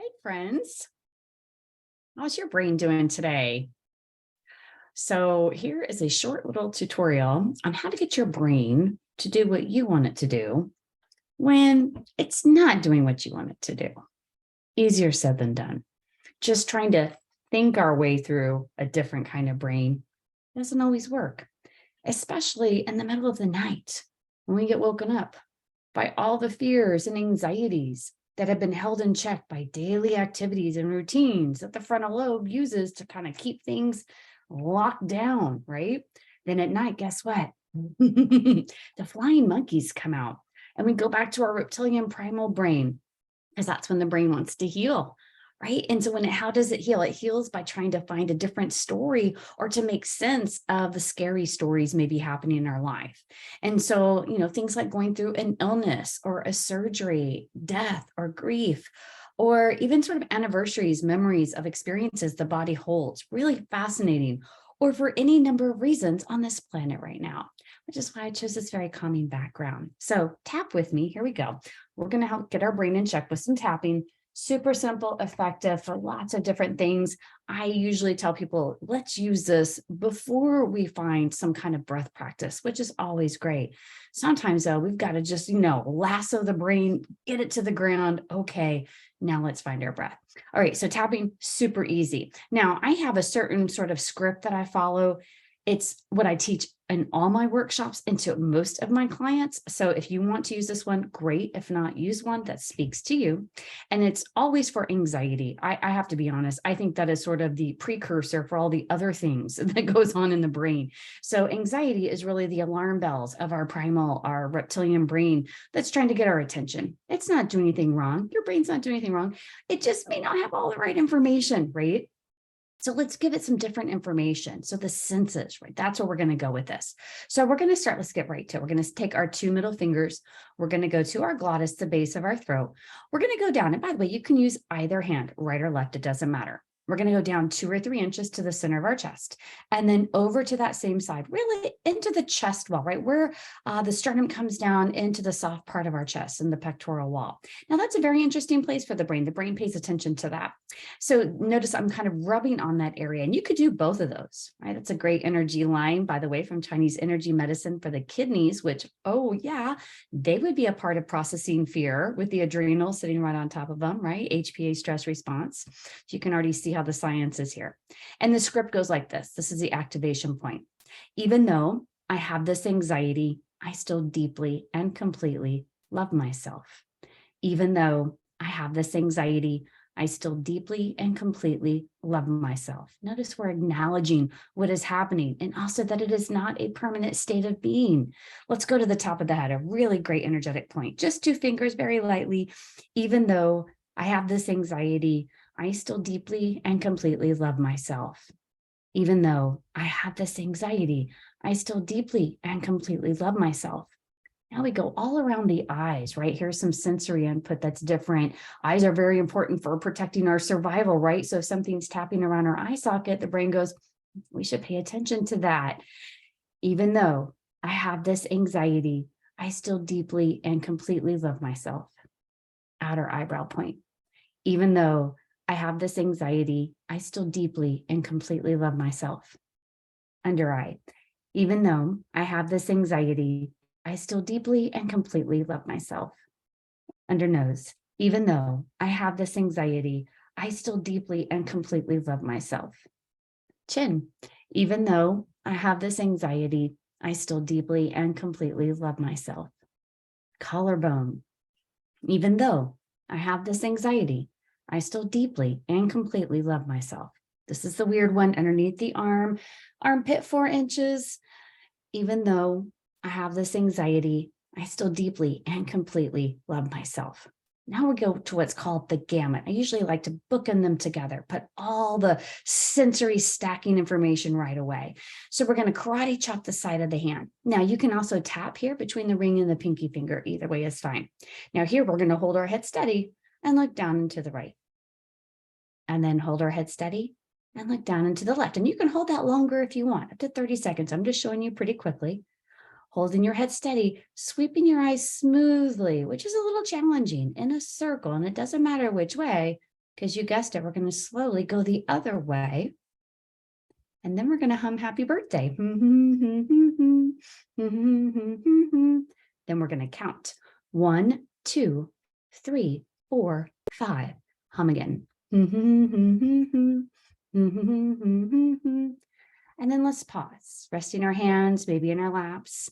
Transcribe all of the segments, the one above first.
Hi, friends. How's your brain doing today? So, here is a short little tutorial on how to get your brain to do what you want it to do when it's not doing what you want it to do. Easier said than done. Just trying to think our way through a different kind of brain doesn't always work, especially in the middle of the night when we get woken up by all the fears and anxieties that have been held in check by daily activities and routines that the frontal lobe uses to kind of keep things locked down, right? Then at night, guess what? The flying monkeys come out and we go back to our reptilian primal brain because that's when the brain wants to heal. Right. And so how does it heal? It heals by trying to find a different story or to make sense of the scary stories maybe happening in our life. And so, things like going through an illness or a surgery, death or grief, or even sort of anniversaries, memories of experiences the body holds, really fascinating, or for any number of reasons on this planet right now, which is why I chose this very calming background. So tap with me. Here we go. We're going to help get our brain in check with some tapping. Super simple, effective for lots of different things. I usually tell people, let's use this before we find some kind of breath practice, which is always great. Sometimes though, we've got to just, lasso the brain, get it to the ground. Okay, now let's find our breath. All right, so tapping, super easy. Now I have a certain sort of script that I follow. It's what I teach in all my workshops and to most of my clients. So if you want to use this one, great. If not, use one that speaks to you. And it's always for anxiety. I have to be honest. I think that is sort of the precursor for all the other things that goes on in the brain. So anxiety is really the alarm bells of our primal, our reptilian brain that's trying to get our attention. It's not doing anything wrong. Your brain's not doing anything wrong. It just may not have all the right information, right? So let's give it some different information. So the senses, right? That's where we're going to go with this. So we're going to start, let's get right to it. We're going to take our two middle fingers. We're going to go to our glottis, the base of our throat. We're going to go down. And by the way, you can use either hand, right or left. It doesn't matter. We're going to go down 2 or 3 inches to the center of our chest and then over to that same side, really into the chest wall, right? Where the sternum comes down into the soft part of our chest and the pectoral wall. Now that's a very interesting place for the brain. The brain pays attention to that. So notice I'm kind of rubbing on that area and you could do both of those, right? That's a great energy line, by the way, from Chinese energy medicine for the kidneys, which, oh yeah, they would be a part of processing fear with the adrenal sitting right on top of them, right? HPA stress response. So you can already see how the science is here. And the script goes like this. This is the activation point. Even though I have this anxiety, I still deeply and completely love myself. Even though I have this anxiety, I still deeply and completely love myself. Notice we're acknowledging what is happening and also that it is not a permanent state of being. Let's go to the top of the head, a really great energetic point. Just 2 fingers very lightly. Even though I have this anxiety, I still deeply and completely love myself. Even though I have this anxiety, I still deeply and completely love myself. Now we go all around the eyes, right? Here's some sensory input that's different. Eyes are very important for protecting our survival, right? So if something's tapping around our eye socket, the brain goes, we should pay attention to that. Even though I have this anxiety, I still deeply and completely love myself. Outer eyebrow point. Even though I have this anxiety, I still deeply and completely love myself. Under eye. Even though I have this anxiety, I still deeply and completely love myself. Under nose. Even though I have this anxiety, I still deeply and completely love myself. Chin. Even though I have this anxiety, I still deeply and completely love myself. Collarbone. Even though I have this anxiety, I still deeply and completely love myself. This is the weird one underneath the arm, armpit 4 inches. Even though I have this anxiety, I still deeply and completely love myself. Now we go to what's called the gamut. I usually like to bookend them together, put all the sensory stacking information right away. So we're going to karate chop the side of the hand. Now you can also tap here between the ring and the pinky finger. Either way is fine. Now here we're going to hold our head steady and look down and to the right. And then hold our head steady and look down and to the left. And you can hold that longer if you want, up to 30 seconds. I'm just showing you pretty quickly. Holding your head steady, sweeping your eyes smoothly, which is a little challenging in a circle. And it doesn't matter which way, because you guessed it, we're going to slowly go the other way. And then we're going to hum happy birthday. Then we're going to count 1, 2, 3, 4, 5. Hum again. And then let's pause, resting our hands, maybe in our laps.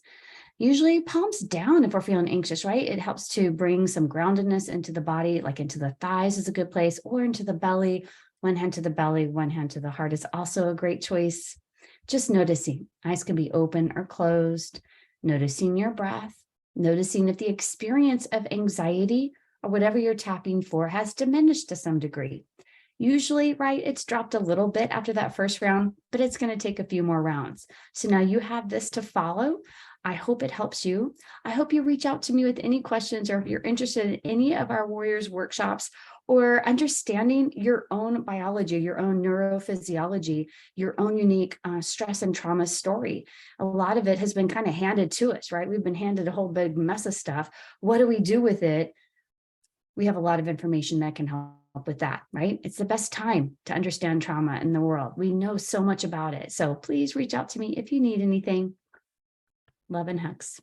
Usually palms down if we're feeling anxious, right? It helps to bring some groundedness into the body, like into the thighs is a good place, or into the belly. One hand to the belly, one hand to the heart is also a great choice. Just noticing, eyes can be open or closed, noticing your breath, noticing if the experience of anxiety or whatever you're tapping for has diminished to some degree. Usually, right, it's dropped a little bit after that first round, but it's going to take a few more rounds. So now you have this to follow. I hope it helps you. I hope you reach out to me with any questions, or if you're interested in any of our Warriors workshops or understanding your own biology, your own neurophysiology, your own unique stress and trauma story. A lot of it has been kind of handed to us, right? We've been handed a whole big mess of stuff. What do we do with it? We have a lot of information that can help with that, right? It's the best time to understand trauma in the world. We know so much about it. So please reach out to me if you need anything. Love and hugs.